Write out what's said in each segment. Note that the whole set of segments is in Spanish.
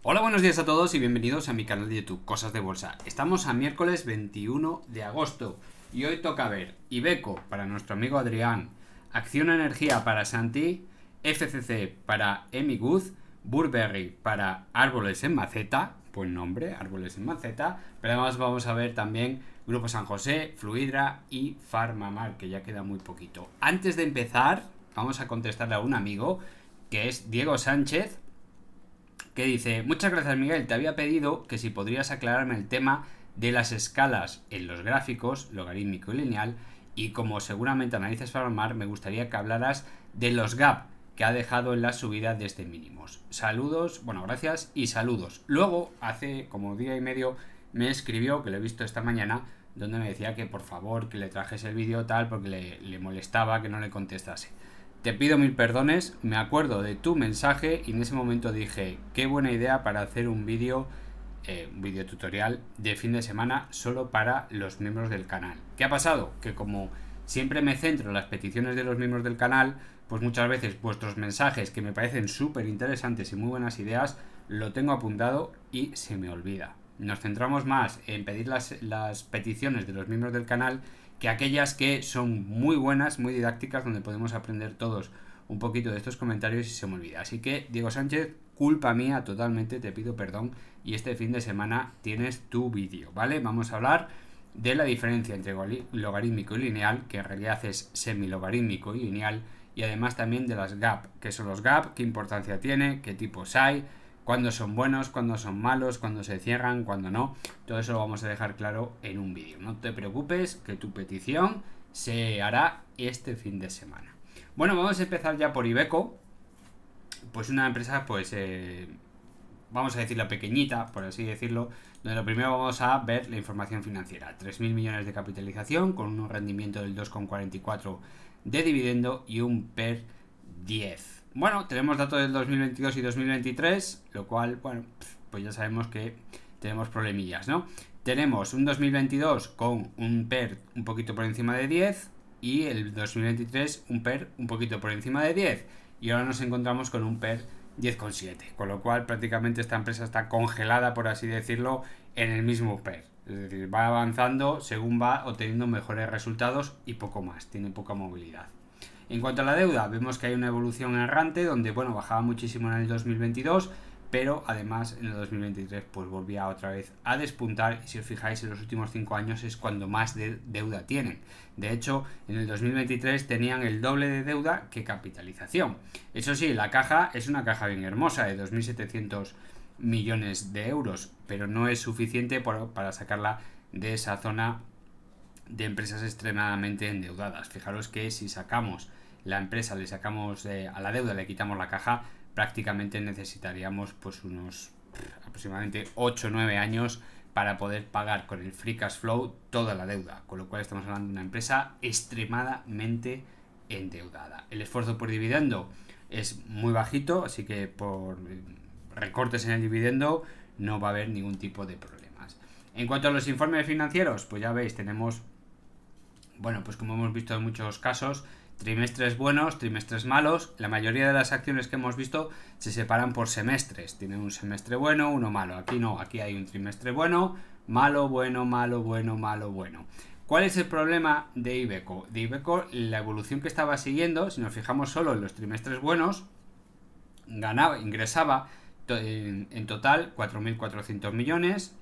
Hola, buenos días a todos y bienvenidos a mi canal de YouTube, Cosas de Bolsa. Estamos a miércoles 21 de agosto y hoy toca ver Iveco para nuestro amigo Adrián, Acción Energía para Santi, FCC para Emiguz, Burberry para Árboles en Maceta, buen nombre, Árboles en Maceta, pero además vamos a ver también Grupo San José, Fluidra y Farmamar, que ya queda muy poquito. Antes de empezar, vamos a contestarle a un amigo que es Diego Sánchez, que dice: muchas gracias, Miguel, te había pedido que si podrías aclararme el tema de las escalas en los gráficos, logarítmico y lineal, y como seguramente analizas Farmamar, me gustaría que hablaras de los gap que ha dejado en la subida desde mínimos. Saludos, bueno, gracias y saludos. Luego, hace como día y medio, me escribió, que lo he visto esta mañana, donde me decía que por favor que le trajese el vídeo tal, porque le molestaba que no le contestase. Te pido mil perdones, me acuerdo de tu mensaje y en ese momento dije: qué buena idea para hacer un vídeo tutorial de fin de semana solo para los miembros del canal. ¿Qué ha pasado? Que como siempre me centro en las peticiones de los miembros del canal, pues muchas veces vuestros mensajes, que me parecen súper interesantes y muy buenas ideas, lo tengo apuntado y se me olvida. Nos centramos más en pedir las peticiones de los miembros del canal que aquellas que son muy buenas, muy didácticas, donde podemos aprender todos un poquito de estos comentarios y se me olvida. Así que, Diego Sánchez, culpa mía totalmente, te pido perdón y este fin de semana tienes tu vídeo, ¿vale? Vamos a hablar de la diferencia entre logarítmico y lineal, que en realidad es semilogarítmico y lineal, y además también de las gap, que son los gap, qué importancia tiene, qué tipos hay, cuándo son buenos, cuándo son malos, cuándo se cierran, cuándo no. Todo eso lo vamos a dejar claro en un vídeo. No te preocupes, que tu petición se hará este fin de semana. Bueno, vamos a empezar ya por Iveco. Pues una empresa, pues vamos a decirla pequeñita, por así decirlo, donde lo primero vamos a ver la información financiera. 3.000 millones de capitalización con un rendimiento del 2,44 de dividendo y un PER 10. Bueno, tenemos datos del 2022 y 2023, lo cual, bueno, pues ya sabemos que tenemos problemillas, ¿no? Tenemos un 2022 con un PER un poquito por encima de 10 y el 2023 un PER un poquito por encima de 10 y ahora nos encontramos con un PER 10,7, con lo cual prácticamente esta empresa está congelada, por así decirlo, en el mismo PER. Es decir, va avanzando según va obteniendo mejores resultados y poco más, tiene poca movilidad. En cuanto a la deuda, vemos que hay una evolución errante donde, bueno, bajaba muchísimo en el 2022, pero además en el 2023 pues volvía otra vez a despuntar y si os fijáis en los últimos 5 años es cuando más deuda tienen. De hecho, en el 2023 tenían el doble de deuda que capitalización. Eso sí, la caja es una caja bien hermosa de 2.700 millones de euros, pero no es suficiente para sacarla de esa zona de empresas extremadamente endeudadas. Fijaros que si sacamos la empresa, le sacamos a la deuda, le quitamos la caja, prácticamente necesitaríamos pues unos aproximadamente 8 o 9 años para poder pagar con el free cash flow toda la deuda, con lo cual estamos hablando de una empresa extremadamente endeudada. El esfuerzo por dividendo es muy bajito, así que por recortes en el dividendo no va a haber ningún tipo de problemas. En cuanto a los informes financieros, pues ya veis, tenemos, bueno, pues como hemos visto en muchos casos, trimestres buenos, trimestres malos. La mayoría de las acciones que hemos visto se separan por semestres. Tienen un semestre bueno, uno malo. Aquí no, aquí hay un trimestre bueno, malo, bueno, malo, bueno, malo, bueno. ¿Cuál es el problema de Iveco? De Iveco, la evolución que estaba siguiendo, si nos fijamos solo en los trimestres buenos, ingresaba en total 4.400 millones,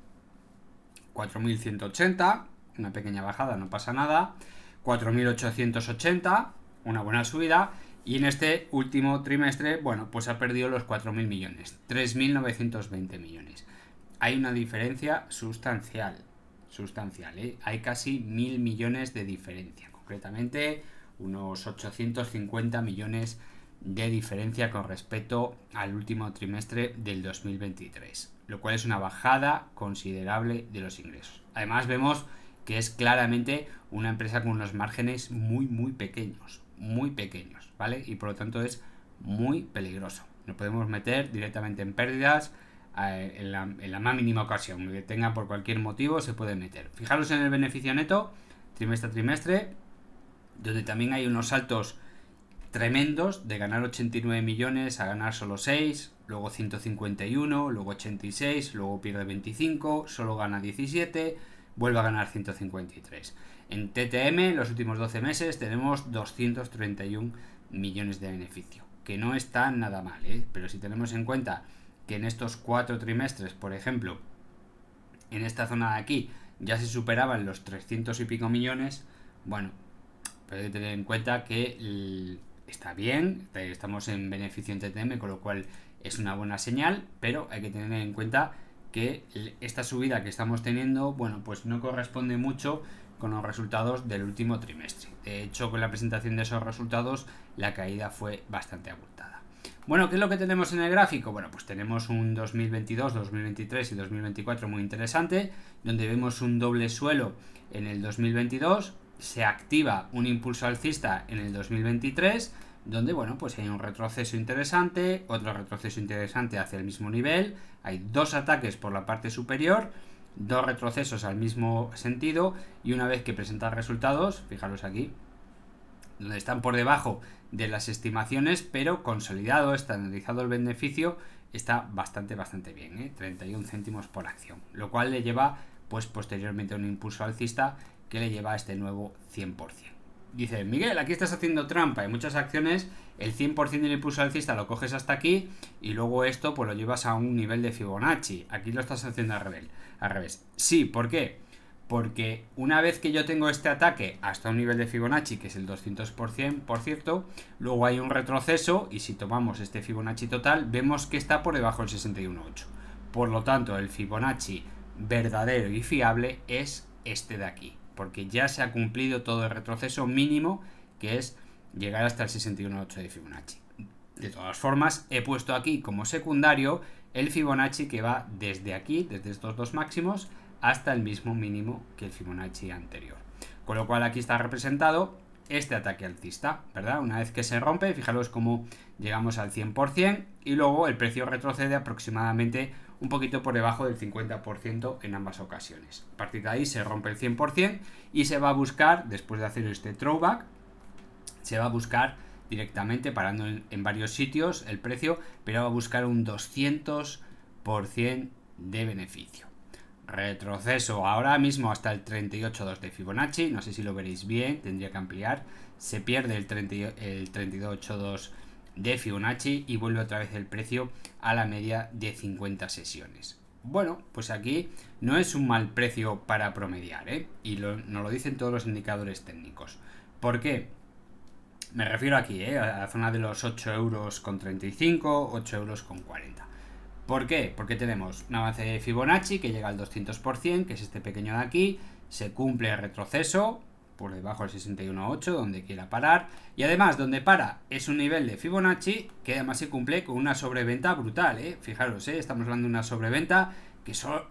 4.180, una pequeña bajada, no pasa nada, 4.880, una buena subida, y en este último trimestre, bueno, pues ha perdido los 4.000 millones, 3.920 millones. Hay una diferencia sustancial, hay casi 1.000 millones de diferencia, concretamente unos 850 millones de diferencia con respecto al último trimestre del 2023, lo cual es una bajada considerable de los ingresos. Además vemos que es claramente una empresa con unos márgenes muy pequeños, ¿vale? Y por lo tanto es muy peligroso. Nos podemos meter directamente en pérdidas en la más mínima ocasión que tenga por cualquier motivo se puede meter. Fijaros en el beneficio neto trimestre a trimestre, donde también hay unos saltos tremendos, de ganar 89 millones a ganar solo 6, luego 151, luego 86, luego pierde 25, solo gana 17, vuelve a ganar 153. En TTM, los últimos 12 meses, tenemos 231 millones de beneficio, que no está nada mal, pero si tenemos en cuenta que en estos 4 trimestres, por ejemplo, en esta zona de aquí, ya se superaban los 300 y pico millones, bueno, pero hay que tener en cuenta que está bien, estamos en beneficio en TTM, con lo cual es una buena señal, pero hay que tener en cuenta que esta subida que estamos teniendo, bueno, pues no corresponde mucho con los resultados del último trimestre. De hecho, con la presentación de esos resultados, la caída fue bastante abultada. Bueno, ¿qué es lo que tenemos en el gráfico? Bueno, pues tenemos un 2022, 2023 y 2024 muy interesante, donde vemos un doble suelo en el 2022, se activa un impulso alcista en el 2023, donde, bueno, pues hay un retroceso interesante, otro retroceso interesante hacia el mismo nivel, hay dos ataques por la parte superior, dos retrocesos al mismo sentido, y una vez que presentan resultados, fijaros aquí, donde están por debajo de las estimaciones, pero consolidado, estandarizado el beneficio, está bastante bien, 31 céntimos por acción, lo cual le lleva pues posteriormente a un impulso alcista que le lleva a este nuevo 100%. Dice, Miguel, aquí estás haciendo trampa. En muchas acciones el 100% del impulso alcista lo coges hasta aquí y luego esto pues lo llevas a un nivel de Fibonacci. Aquí lo estás haciendo al revés. Sí, ¿por qué? Porque una vez que yo tengo este ataque hasta un nivel de Fibonacci, que es el 200%, por cierto, luego hay un retroceso y si tomamos este Fibonacci total, vemos que está por debajo del 61.8. Por lo tanto, el Fibonacci verdadero y fiable es este de aquí, porque ya se ha cumplido todo el retroceso mínimo, que es llegar hasta el 61.8 de Fibonacci. De todas formas, he puesto aquí como secundario el Fibonacci que va desde aquí, desde estos dos máximos, hasta el mismo mínimo que el Fibonacci anterior. Con lo cual aquí está representado este ataque alcista, ¿verdad? Una vez que se rompe, fijaros cómo llegamos al 100% y luego el precio retrocede aproximadamente un poquito por debajo del 50% en ambas ocasiones. A partir de ahí se rompe el 100% y se va a buscar, después de hacer este throwback, se va a buscar directamente, parando en varios sitios el precio, pero va a buscar un 200% de beneficio. Retroceso ahora mismo hasta el 38.2 de Fibonacci, no sé si lo veréis bien, tendría que ampliar, se pierde el 32.2 de Fibonacci y vuelve otra vez el precio a la media de 50 sesiones. Bueno, pues aquí no es un mal precio para promediar, y nos lo dicen todos los indicadores técnicos. ¿Por qué? Me refiero aquí, a la zona de los 8 euros con 35, 8 euros con 40. ¿Por qué? Porque tenemos un avance de Fibonacci que llega al 200%, que es este pequeño de aquí, se cumple el retroceso por debajo del 61.8, donde quiera parar, y además donde para es un nivel de Fibonacci que además se cumple con una sobreventa brutal, fijaros, estamos hablando de una sobreventa que solo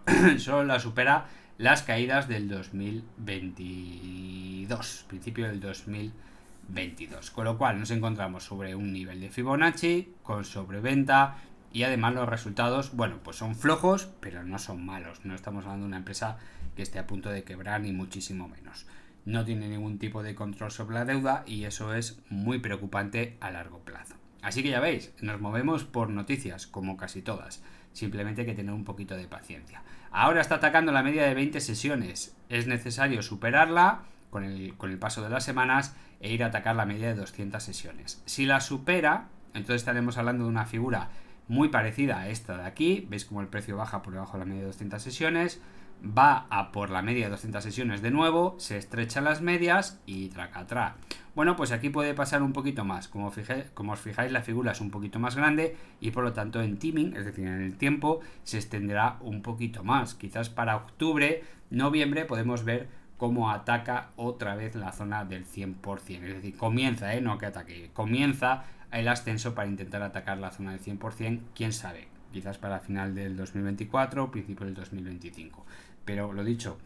la supera las caídas del 2022, principio del 2022, con lo cual nos encontramos sobre un nivel de Fibonacci con sobreventa. Y además los resultados, bueno, pues son flojos, pero no son malos. No estamos hablando de una empresa que esté a punto de quebrar, ni muchísimo menos. No tiene ningún tipo de control sobre la deuda y eso es muy preocupante a largo plazo. Así que ya veis, nos movemos por noticias, como casi todas. Simplemente hay que tener un poquito de paciencia. Ahora está atacando la media de 20 sesiones. Es necesario superarla con el paso de las semanas e ir a atacar la media de 200 sesiones. Si la supera, entonces estaremos hablando de una figura muy parecida a esta de aquí. Veis como el precio baja por debajo de la media de 200 sesiones, va a por la media de 200 sesiones de nuevo, se estrechan las medias y tracatrá. Bueno, pues aquí puede pasar un poquito más. Como os fijáis, la figura es un poquito más grande y por lo tanto en timing, es decir, en el tiempo, se extenderá un poquito más. Quizás para octubre, noviembre podemos ver cómo ataca otra vez la zona del 100%. Es decir, comienza, no que ataque, comienza el ascenso para intentar atacar la zona del 100%, quién sabe, quizás para final del 2024 o principio del 2025. Pero lo dicho,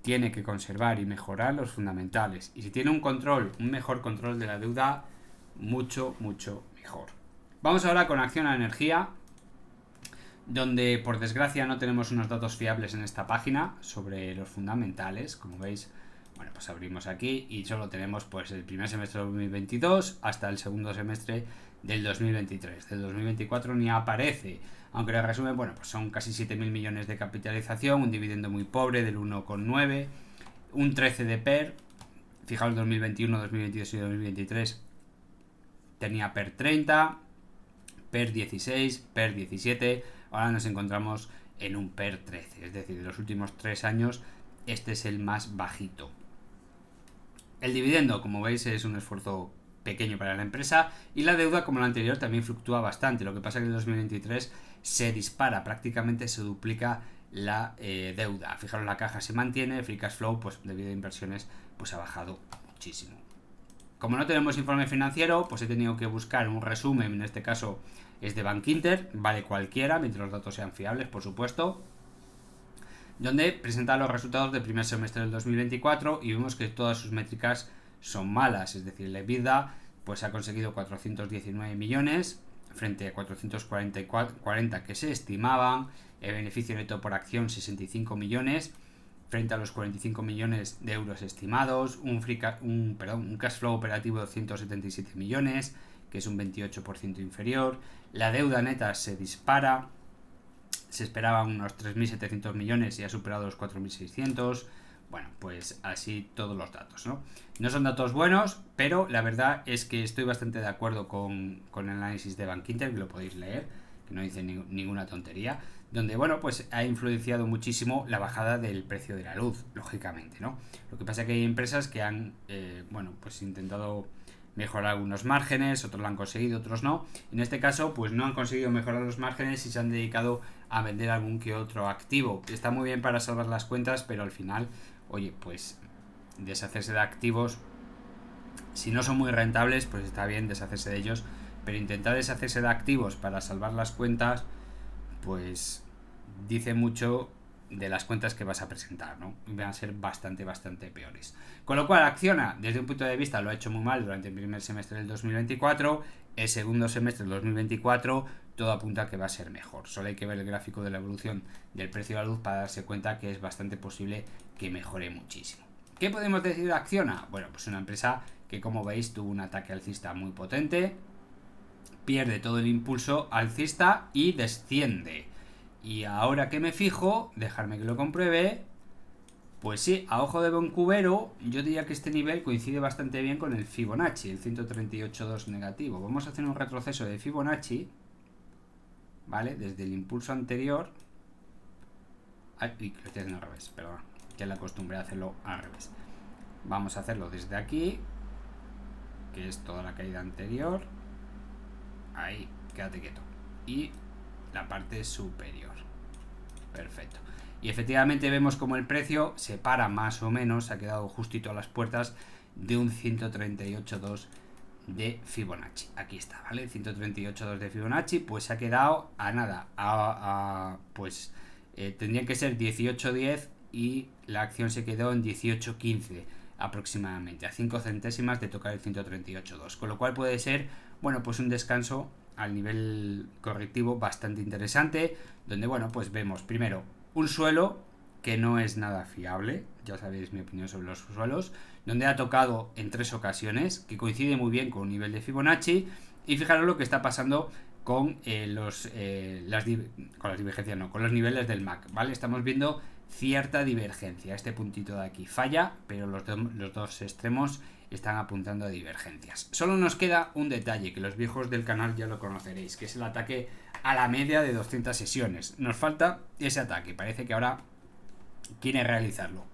tiene que conservar y mejorar los fundamentales. Y si tiene un mejor control de la deuda, mucho mejor. Vamos ahora con Acciona Energía, donde por desgracia no tenemos unos datos fiables en esta página sobre los fundamentales. Como veis, Bueno, pues abrimos aquí y solo tenemos pues el primer semestre del 2022 hasta el segundo semestre del 2023. Del 2024 ni aparece. Aunque el resumen, bueno, pues son casi 7.000 millones de capitalización, un dividendo muy pobre del 1,9, un 13 de PER. Fijaos, 2021, 2022 y 2023 tenía PER 30, PER 16, PER 17. Ahora nos encontramos en un PER 13. Es decir, de los últimos 3 años, este es el más bajito. El dividendo, como veis, es un esfuerzo pequeño para la empresa, y la deuda, como la anterior, también fluctúa bastante. Lo que pasa es que en 2023 se dispara, prácticamente se duplica la deuda. Fijaros, la caja se mantiene, el free cash flow, pues debido a inversiones, pues ha bajado muchísimo. Como no tenemos informe financiero, pues he tenido que buscar un resumen. En este caso es de Bankinter, vale cualquiera, mientras los datos sean fiables, por supuesto, donde presenta los resultados del primer semestre del 2024 y vemos que todas sus métricas son malas. Es decir, la EBITDA pues ha conseguido 419 millones frente a 440 que se estimaban, el beneficio neto por acción 65 millones frente a los 45 millones de euros estimados, un cash flow operativo de 177 millones, que es un 28% inferior, la deuda neta se dispara, se esperaban unos 3.700 millones y ha superado los 4.600. Bueno, pues así todos los datos, ¿no? No son datos buenos, pero la verdad es que estoy bastante de acuerdo con el análisis de Bankinter, que lo podéis leer, que no dice ninguna tontería, donde, bueno, pues ha influenciado muchísimo la bajada del precio de la luz, lógicamente, ¿no? Lo que pasa es que hay empresas que han, bueno, pues intentado mejorar algunos márgenes, otros lo han conseguido, otros no. En este caso, pues no han conseguido mejorar los márgenes y se han dedicado a vender algún que otro activo. Está muy bien para salvar las cuentas, pero al final, oye, pues deshacerse de activos, si no son muy rentables, pues está bien deshacerse de ellos, pero intentar deshacerse de activos para salvar las cuentas, pues dice mucho de las cuentas que vas a presentar, ¿no? Van a ser bastante peores. Con lo cual, Acciona, desde un punto de vista, lo ha hecho muy mal durante el primer semestre del 2024. El segundo semestre del 2024 todo apunta a que va a ser mejor. Solo hay que ver el gráfico de la evolución del precio de la luz para darse cuenta que es bastante posible que mejore muchísimo. ¿Qué podemos decir de Acciona? Bueno, pues una empresa que, como veis, tuvo un ataque alcista muy potente, pierde todo el impulso alcista y desciende. Y ahora que me fijo, dejarme que lo compruebe, pues sí, a ojo de buen cubero, yo diría que este nivel coincide bastante bien con el Fibonacci, el 138.2 negativo. Vamos a hacer un retroceso de Fibonacci, ¿vale? Desde el impulso anterior. Ay, lo estoy haciendo al revés, perdón, que la costumbre de hacerlo al revés. Vamos a hacerlo desde aquí, que es toda la caída anterior. Ahí, quédate quieto. Y la parte superior. Perfecto. Y efectivamente vemos como el precio se para más o menos, ha quedado justito a las puertas de un 138.2 de Fibonacci. Aquí está, ¿vale? 138.2 de Fibonacci, pues se ha quedado a nada. Pues tendría que ser 18.10 y la acción se quedó en 18.15 aproximadamente, a 5 centésimas de tocar el 138.2. Con lo cual puede ser, bueno, pues un descanso al nivel correctivo bastante interesante, donde, bueno, pues vemos primero un suelo que no es nada fiable, ya sabéis mi opinión sobre los suelos, donde ha tocado en 3 ocasiones, que coincide muy bien con un nivel de Fibonacci, y fijaros lo que está pasando con las divergencias, no, con los niveles del MAC, ¿vale? Estamos viendo cierta divergencia, este puntito de aquí falla, pero los dos extremos están apuntando a divergencias. Solo nos queda un detalle, que los viejos del canal ya lo conoceréis, que es el ataque a la media de 200 sesiones. Nos falta ese ataque, parece que ahora quiere realizarlo,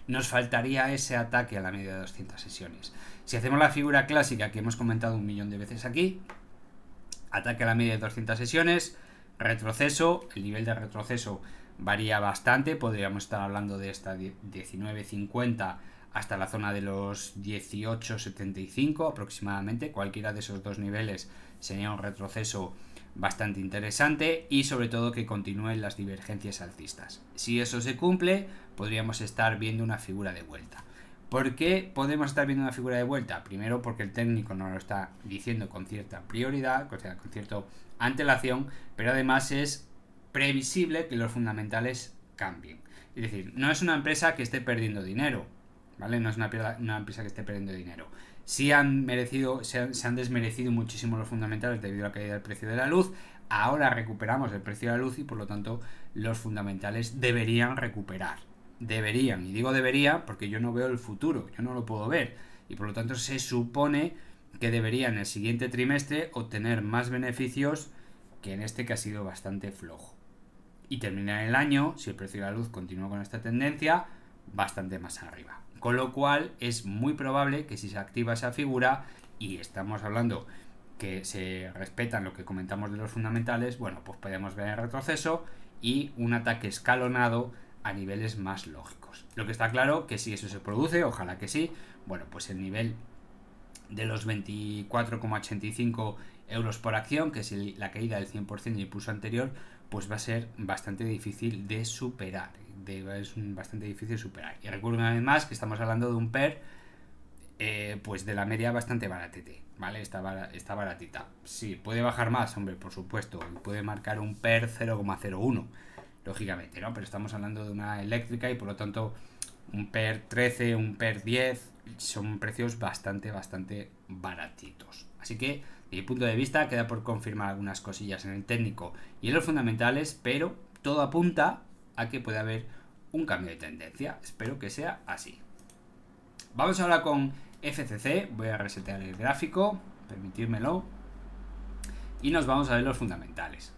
nos faltaría ese ataque a la media de 200 sesiones. Si hacemos la figura clásica que hemos comentado 1.000.000 de veces aquí, ataque a la media de 200 sesiones, retroceso, el nivel de retroceso varía bastante, podríamos estar hablando de esta 19.50 hasta la zona de los 18.75 aproximadamente. Cualquiera de esos dos niveles sería un retroceso bastante interesante, y sobre todo que continúen las divergencias alcistas. Si eso se cumple, podríamos estar viendo una figura de vuelta. ¿Por qué podemos estar viendo una figura de vuelta? Primero, porque el técnico nos lo está diciendo con cierta prioridad, o sea, con cierta antelación, pero además es previsible que los fundamentales cambien. Es decir, no es una empresa que esté perdiendo dinero, ¿vale? No es una empresa que esté perdiendo dinero. Sí se han desmerecido muchísimo los fundamentales debido a la caída del precio de la luz. Ahora recuperamos el precio de la luz y por lo tanto los fundamentales deberían recuperar. Deberían, y digo debería porque yo no veo el futuro, yo no lo puedo ver. Y por lo tanto se supone que debería en el siguiente trimestre obtener más beneficios que en este, que ha sido bastante flojo. Y terminar el año, si el precio de la luz continúa con esta tendencia, bastante más arriba. Con lo cual es muy probable que si se activa esa figura, y estamos hablando que se respetan lo que comentamos de los fundamentales, bueno, pues podemos ver el retroceso y un ataque escalonado a niveles más lógicos. Lo que está claro que si eso se produce, ojalá que sí, bueno, pues el nivel de los 24,85 euros por acción, que es la caída del 100% del impulso anterior, pues va a ser bastante difícil de superar. Es bastante difícil de superar. Y recuerdo una vez más que estamos hablando de un PER pues de la media bastante baratete, ¿vale? Está baratita. Sí, puede bajar más, hombre, por supuesto. Puede marcar un PER 0,01, lógicamente, ¿no? Pero estamos hablando de una eléctrica y por lo tanto un PER 13, un PER 10 son precios bastante baratitos. Así que, desde mi punto de vista, queda por confirmar algunas cosillas en el técnico y en los fundamentales, pero todo apunta a que puede haber un cambio de tendencia. Espero que sea así. Vamos ahora con FCC. Voy a resetear el gráfico, permitírmelo, y nos vamos a ver los fundamentales.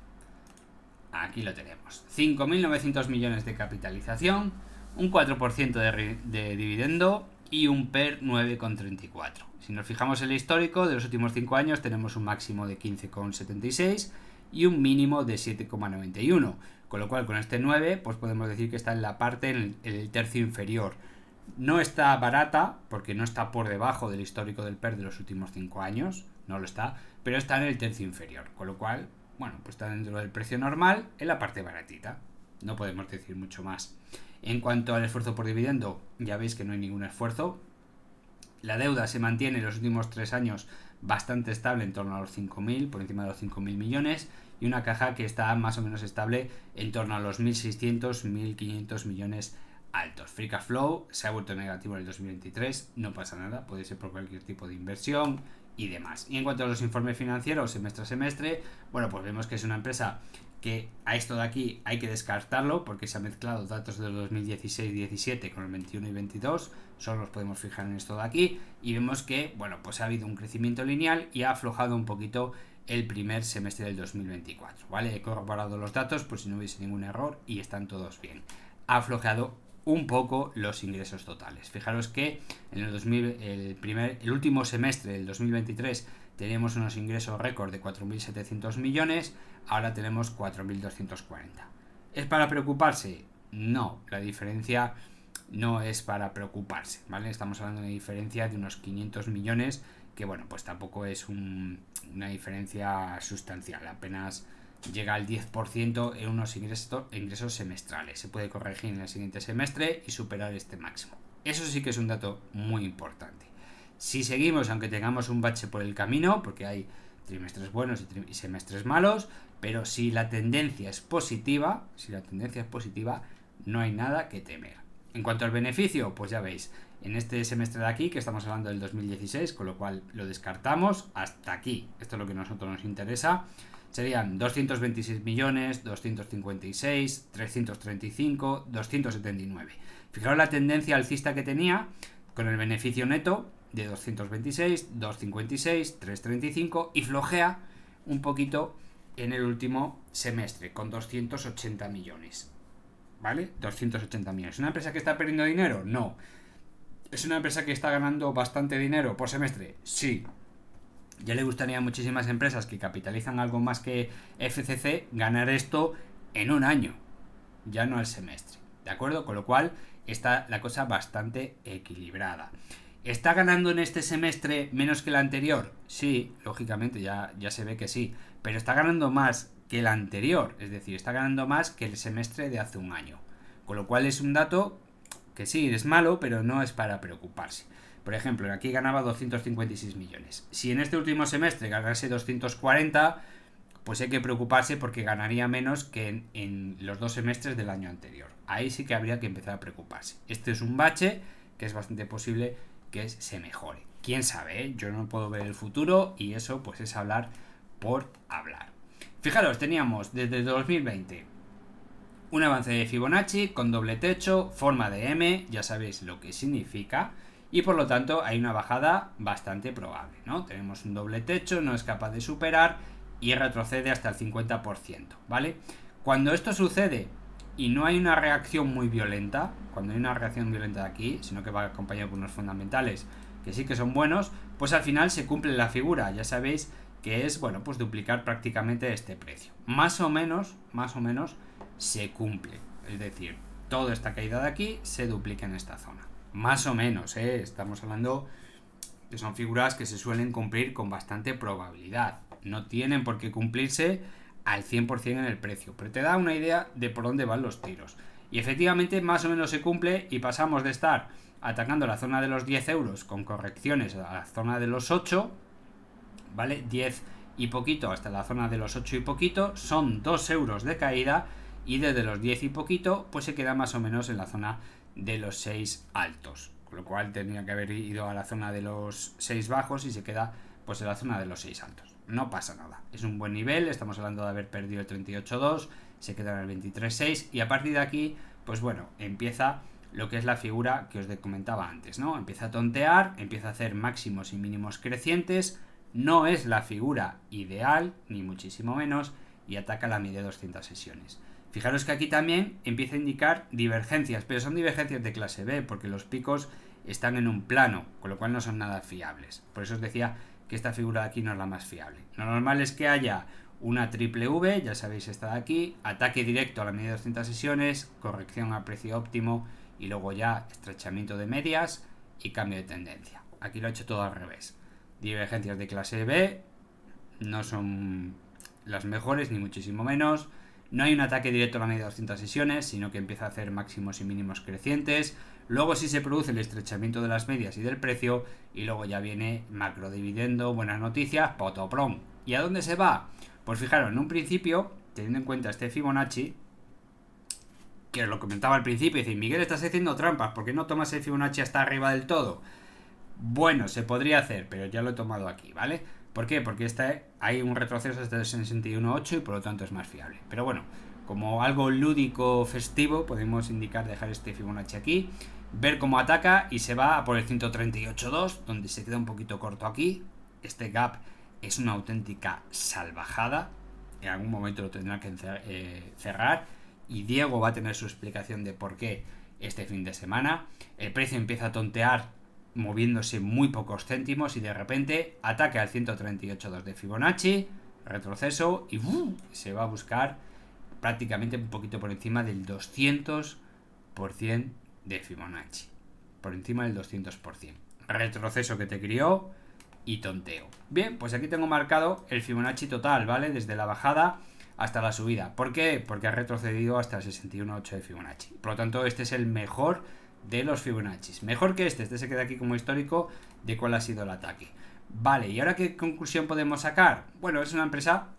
Aquí lo tenemos. 5.900 millones de capitalización, un 4% de dividendo y un PER 9,34. Si nos fijamos en el histórico de los últimos 5 años, tenemos un máximo de 15,76 y un mínimo de 7,91. Con lo cual, con este 9, pues podemos decir que está en la parte, en el tercio inferior. No está barata, porque no está por debajo del histórico del PER de los últimos 5 años, no lo está, pero está en el tercio inferior. Con lo cual, bueno, pues está dentro del precio normal, en la parte baratita. No podemos decir mucho más. En cuanto al esfuerzo por dividendo, ya veis que no hay ningún esfuerzo. La deuda se mantiene en los últimos 3 años bastante estable, en torno a los 5.000, por encima de los 5.000 millones, y una caja que está más o menos estable en torno a los 1.600, 1.500 millones altos. Free cash flow se ha vuelto negativo en el 2023, no pasa nada, puede ser por cualquier tipo de inversión y demás. Y en cuanto a los informes financieros semestre a semestre, bueno, pues vemos que es una empresa que a esto de aquí hay que descartarlo porque se han mezclado datos de 2016-17 con el 21 y 22, solo nos podemos fijar en esto de aquí y vemos que, bueno, pues ha habido un crecimiento lineal y ha aflojado un poquito el primer semestre del 2024, ¿vale? He corroborado los datos por si no hubiese ningún error y están todos bien. Ha aflojado un poco los ingresos totales. Fijaros que en el último semestre del 2023 teníamos unos ingresos récord de 4.700 millones, ahora tenemos 4.240. ¿Es para preocuparse? No, la diferencia no es para preocuparse, ¿vale? Estamos hablando de una diferencia de unos 500 millones, que bueno, pues tampoco es una diferencia sustancial, apenas llega al 10% en unos ingresos semestrales. Se puede corregir en el siguiente semestre y superar este máximo. Eso sí que es un dato muy importante. Si seguimos, aunque tengamos un bache por el camino, porque hay trimestres buenos y semestres malos, pero si la tendencia es positiva, no hay nada que temer. En cuanto al beneficio, pues ya veis, en este semestre de aquí, que estamos hablando del 2016, con lo cual lo descartamos hasta aquí. Esto es lo que a nosotros nos interesa. Serían 226 millones, 256, 335, 279. Fijaros la tendencia alcista que tenía con el beneficio neto de 226, 256, 335 y flojea un poquito en el último semestre con 280 millones. ¿Vale? 280 millones. ¿Es una empresa que está perdiendo dinero? No. ¿Es una empresa que está ganando bastante dinero por semestre? Sí. Ya le gustaría a muchísimas empresas que capitalizan algo más que FCC ganar esto en un año, ya no al semestre, ¿de acuerdo? Con lo cual está la cosa bastante equilibrada. ¿Está ganando en este semestre menos que el anterior? Sí, lógicamente, ya se ve que sí, pero está ganando más que el anterior, es decir, está ganando más que el semestre de hace un año, con lo cual es un dato que sí, es malo, pero no es para preocuparse. Por ejemplo, aquí ganaba 256 millones. Si en este último semestre ganase 240, pues hay que preocuparse porque ganaría menos que en los 2 semestres del año anterior. Ahí sí que habría que empezar a preocuparse. Este es un bache que es bastante posible que se mejore. Quién sabe, ¿eh? Yo no puedo ver el futuro y eso pues es hablar por hablar. Fijaros, teníamos desde 2020 un avance de Fibonacci con doble techo, forma de M, ya sabéis lo que significa, y por lo tanto hay una bajada bastante probable, ¿no? Tenemos un doble techo, no es capaz de superar y retrocede hasta el 50%, ¿vale? Cuando esto sucede y no hay una reacción muy violenta, cuando hay una reacción violenta de aquí, sino que va acompañado por unos fundamentales que sí que son buenos, pues al final se cumple la figura, ya sabéis que es, bueno, pues duplicar prácticamente este precio. Más o menos se cumple, es decir, toda esta caída de aquí se duplica en esta zona. Más o menos, estamos hablando que son figuras que se suelen cumplir con bastante probabilidad. No tienen por qué cumplirse al 100% en el precio, pero te da una idea de por dónde van los tiros. Y efectivamente más o menos se cumple y pasamos de estar atacando la zona de los 10 euros con correcciones a la zona de los 8, ¿vale? 10 y poquito hasta la zona de los 8 y poquito, son 2 euros de caída y desde los 10 y poquito pues se queda más o menos en la zona de los 6 altos, con lo cual tendría que haber ido a la zona de los 6 bajos y se queda pues en la zona de los 6 altos. No pasa nada, es un buen nivel, estamos hablando de haber perdido el 38.2, se queda en el 23.6 y a partir de aquí pues bueno, empieza lo que es la figura que os comentaba antes, ¿no? Empieza a tontear, empieza a hacer máximos y mínimos crecientes, no es la figura ideal, ni muchísimo menos, y ataca la media de 200 sesiones. Fijaros que aquí también empieza a indicar divergencias, pero son divergencias de clase B, porque los picos están en un plano, con lo cual no son nada fiables. Por eso os decía que esta figura de aquí no es la más fiable. Lo normal es que haya una triple V, ya sabéis esta de aquí, ataque directo a la media de 200 sesiones, corrección a precio óptimo y luego ya estrechamiento de medias y cambio de tendencia. Aquí lo he hecho todo al revés. Divergencias de clase B no son las mejores ni muchísimo menos. No hay un ataque directo a la media de 200 sesiones, sino que empieza a hacer máximos y mínimos crecientes. Luego sí se produce el estrechamiento de las medias y del precio y luego ya viene macro dividendo, buenas noticias, potoplom. ¿Y a dónde se va? Pues fijaros, en un principio, teniendo en cuenta este Fibonacci, que os lo comentaba al principio, y decís, Miguel, estás haciendo trampas, ¿por qué no tomas el Fibonacci hasta arriba del todo? Bueno, se podría hacer, pero ya lo he tomado aquí, ¿vale? ¿Por qué? Porque hay un retroceso hasta el 61.8 y por lo tanto es más fiable. Pero bueno, como algo lúdico festivo, podemos indicar dejar este Fibonacci aquí, ver cómo ataca y se va a por el 138.2, donde se queda un poquito corto aquí. Este gap es una auténtica salvajada, en algún momento lo tendrá que cerrar y Diego va a tener su explicación de por qué este fin de semana. El precio empieza a tontear moviéndose muy pocos céntimos y de repente ataque al 138.2 de Fibonacci, retroceso y se va a buscar prácticamente un poquito por encima del 200% de Fibonacci, por encima del 200%, retroceso que te crió y tonteo. Bien, pues aquí tengo marcado el Fibonacci total, ¿vale? Desde la bajada hasta la subida. ¿Por qué? Porque ha retrocedido hasta el 61.8 de Fibonacci. Por lo tanto, este es el mejor de los Fibonacci. Mejor que este se queda aquí como histórico de cuál ha sido el ataque. Vale, ¿y ahora qué conclusión podemos sacar? Bueno, es una empresa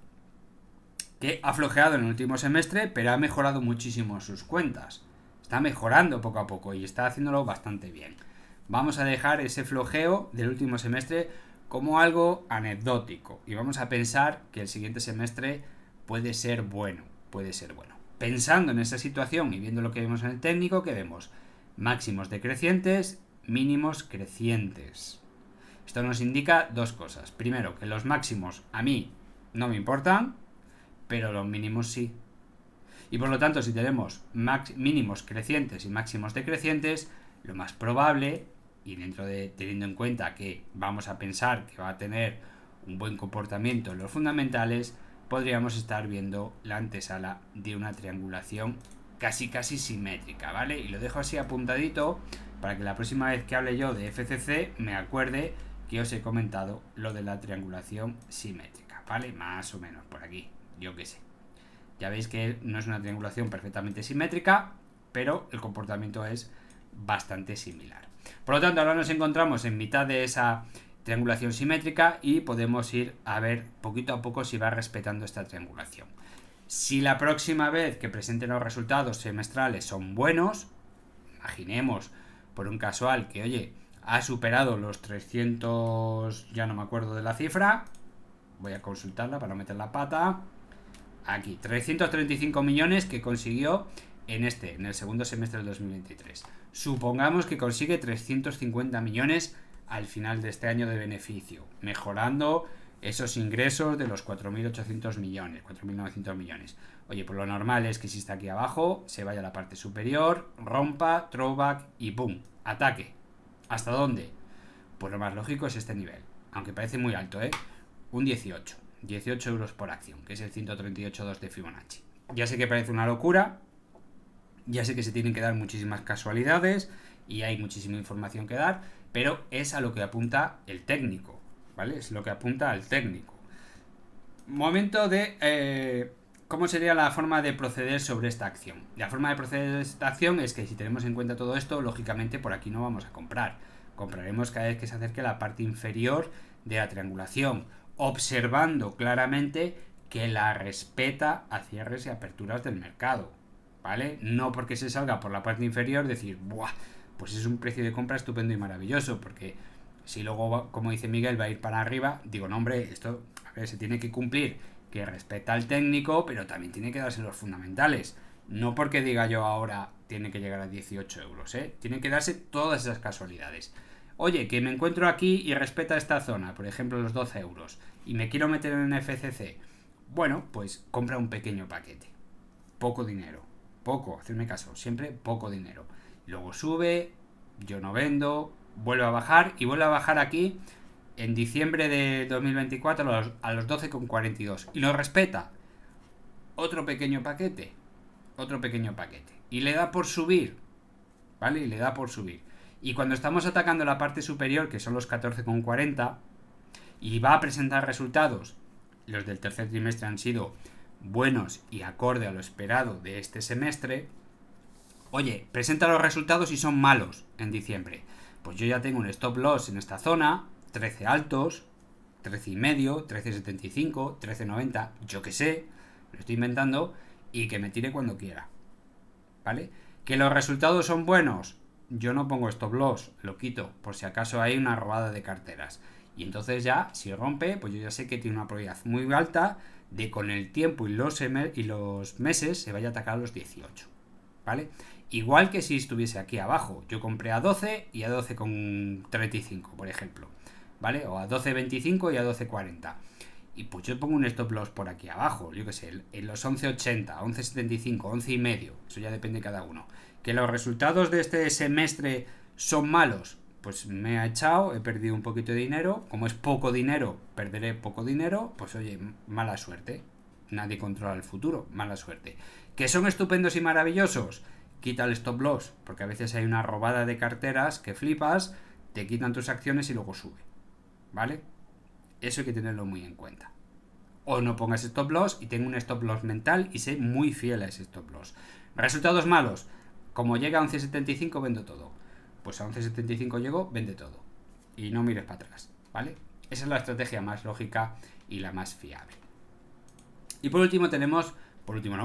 que ha flojeado en el último semestre, pero ha mejorado muchísimo sus cuentas. Está mejorando poco a poco y está haciéndolo bastante bien. Vamos a dejar ese flojeo del último semestre como algo anecdótico y vamos a pensar que el siguiente semestre puede ser bueno, Pensando en esa situación y viendo lo que vemos en el técnico, ¿qué vemos? Máximos decrecientes, mínimos crecientes. Esto nos indica dos cosas. Primero, que los máximos a mí no me importan, pero los mínimos sí. Y por lo tanto, si tenemos mínimos crecientes y máximos decrecientes, lo más probable, y teniendo en cuenta que vamos a pensar que va a tener un buen comportamiento en los fundamentales, podríamos estar viendo la antesala de una triangulación casi simétrica, ¿vale? Y lo dejo así apuntadito para que la próxima vez que hable yo de FCC me acuerde que os he comentado lo de la triangulación simétrica, ¿vale? Más o menos por aquí, yo qué sé. Ya veis que no es una triangulación perfectamente simétrica, pero el comportamiento es bastante similar. Por lo tanto, ahora nos encontramos en mitad de esa triangulación simétrica y podemos ir a ver poquito a poco si va respetando esta triangulación. Si la próxima vez que presenten los resultados semestrales son buenos, imaginemos por un casual que, oye, ha superado los 300, ya no me acuerdo de la cifra, voy a consultarla para no meter la pata, aquí, 335 millones que consiguió en el segundo semestre del 2023. Supongamos que consigue 350 millones al final de este año de beneficio, mejorando esos ingresos de los 4.800 millones, 4.900 millones. Oye, pues lo normal es que si está aquí abajo, se vaya a la parte superior, rompa, throwback y ¡pum! Ataque. ¿Hasta dónde? Pues lo más lógico es este nivel, aunque parece muy alto, un 18 euros por acción, que es el 138.2 de Fibonacci. Ya sé que parece una locura, ya sé que se tienen que dar muchísimas casualidades y hay muchísima información que dar, pero es a lo que apunta el técnico, ¿vale? Es lo que apunta al técnico. Momento de cómo sería la forma de proceder sobre esta acción. La forma de proceder sobre esta acción es que si tenemos en cuenta todo esto, lógicamente por aquí no vamos a comprar. Compraremos cada vez que se acerque la parte inferior de la triangulación, observando claramente que la respeta a cierres y aperturas del mercado, ¿vale? No porque se salga por la parte inferior decir, ¡buah! Pues es un precio de compra estupendo y maravilloso, porque si luego, como dice Miguel, va a ir para arriba, digo, no, hombre, esto, a ver, se tiene que cumplir, que respeta al técnico, pero también tiene que darse los fundamentales. No porque diga yo ahora tiene que llegar a 18 euros, tiene que darse todas esas casualidades. Oye, que me encuentro aquí y respeta esta zona, por ejemplo los 12 euros, y me quiero meter en FCC. Bueno, pues compra un pequeño paquete. Poco dinero. Poco, hacerme caso, siempre poco dinero. Luego sube, yo no vendo, vuelve a bajar y vuelve a bajar aquí en diciembre de 2024 a los 12,42. Y lo respeta. Otro pequeño paquete. Y le da por subir. ¿Vale? Y le da por subir. Y cuando estamos atacando la parte superior, que son los 14,40, y va a presentar resultados, los del tercer trimestre han sido buenos y acorde a lo esperado de este semestre. Oye, presenta los resultados y son malos en diciembre. Pues yo ya tengo un stop loss en esta zona, 13 altos, 13,5, 13,75, 13,90, yo que sé, lo estoy inventando, y que me tire cuando quiera. ¿Vale? Que los resultados son buenos, yo no pongo stop loss, lo quito, por si acaso hay una robada de carteras. Y entonces ya, si rompe, pues yo ya sé que tiene una probabilidad muy alta de con el tiempo y los meses se vaya a atacar a los 18. ¿Vale? Igual que si estuviese aquí abajo. Yo compré a 12 y a 12,35, por ejemplo. ¿Vale? O a 12,25 y a 12,40. Y pues yo pongo un stop loss por aquí abajo. Yo que sé, en los 11,80, 11,75, 11,5. Eso ya depende de cada uno. Que los resultados de este semestre son malos. Pues me ha echado, he perdido un poquito de dinero. Como es poco dinero, perderé poco dinero. Pues oye, mala suerte. Nadie controla el futuro, mala suerte. ¿Que son estupendos y maravillosos? Quita el stop loss, porque a veces hay una robada de carteras que flipas, te quitan tus acciones y luego sube. ¿Vale? Eso hay que tenerlo muy en cuenta. O no pongas stop loss y tengo un stop loss mental y sé muy fiel a ese stop loss. Resultados malos. Como llega a 11,75 vendo todo. Pues a 11,75 llego, vende todo. Y no mires para atrás. ¿Vale? Esa es la estrategia más lógica y la más fiable. Y por último tenemos, por último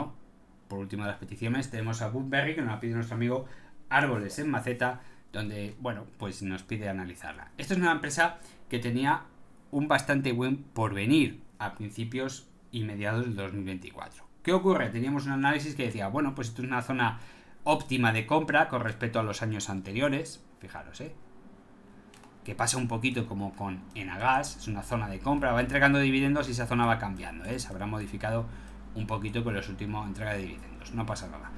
de las peticiones, tenemos a Woodberry, que nos ha pedido nuestro amigo Árboles en Maceta, donde, bueno, pues nos pide analizarla. Esto es una empresa que tenía un bastante buen porvenir a principios y mediados del 2024. ¿Qué ocurre? Teníamos un análisis que decía, bueno, pues esto es una zona óptima de compra con respecto a los años anteriores. Fijaros, que pasa un poquito como con Enagas, es una zona de compra, va entregando dividendos y esa zona va cambiando, se habrá modificado un poquito con los últimos entregas de dividendos, no pasa nada.